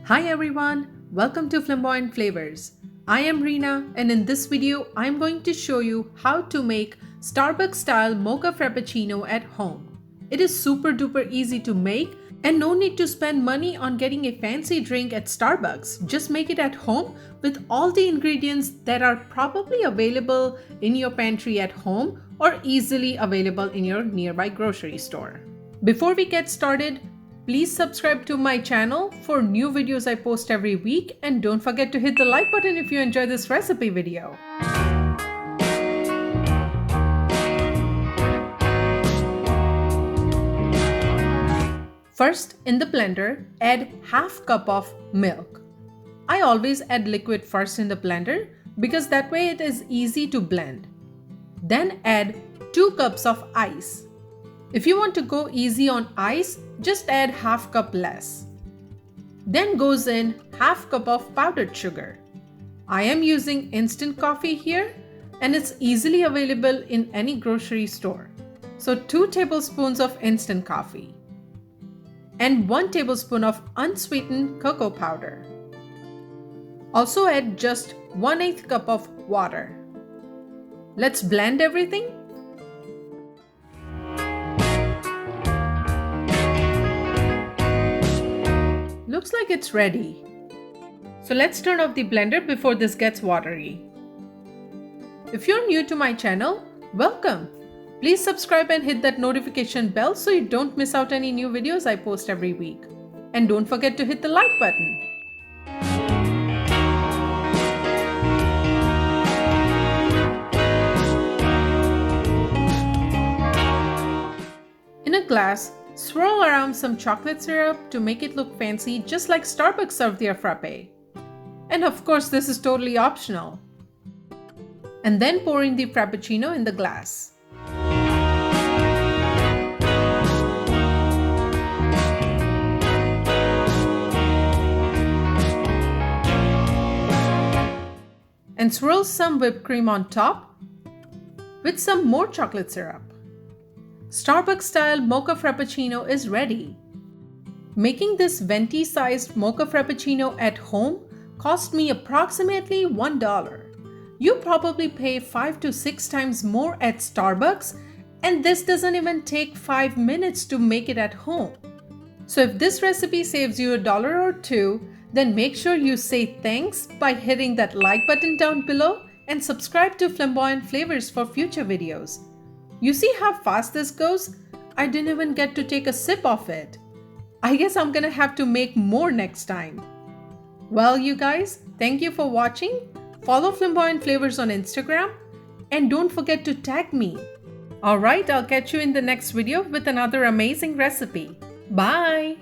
Hi everyone, welcome to Flamboyant Flavors. I am Reena and in this video I'm going to show you how to make Starbucks Style Mocha Frappuccino at home. It is super duper easy to make and no need to spend money on getting a fancy drink at Starbucks. Just make it at home with all the ingredients that are probably available in your pantry at home or easily available in your nearby grocery store. Before we get started, please subscribe to my channel for new videos I post every week and don't forget to hit the like button if you enjoy this recipe video. First, in the blender, add half cup of milk. I always add liquid first in the blender because that way it is easy to blend. Then add 2 cups of ice. If you want to go easy on ice, just add half cup less. Then goes in half cup of powdered sugar. I am using instant coffee here and it's easily available in any grocery store. So 2 tablespoons of instant coffee and 1 tablespoon of unsweetened cocoa powder. Also add just 1/8 cup of water. Let's blend everything. Looks like it's ready. So let's turn off the blender before this gets watery. If you're new to my channel, welcome. Please subscribe and hit that notification bell so you don't miss out any new videos I post every week. And don't forget to hit the like button. In a glass, swirl around some chocolate syrup to make it look fancy, just like Starbucks serve their frappe. And of course, this is totally optional. And then pour in the frappuccino in the glass. And swirl some whipped cream on top with some more chocolate syrup. Starbucks style mocha frappuccino is ready. Making this venti sized mocha frappuccino at home cost me approximately $1. You probably pay 5 to 6 times more at Starbucks and this doesn't even take 5 minutes to make it at home. So if this recipe saves you $1 or $2, then make sure you say thanks by hitting that like button down below and subscribe to Flamboyant Flavors for future videos. You see how fast this goes? I didn't even get to take a sip of it. I guess I'm gonna have to make more next time. Well, you guys, thank you for watching. Follow Flamboyant Flavors on Instagram and don't forget to tag me. Alright, I'll catch you in the next video with another amazing recipe. Bye!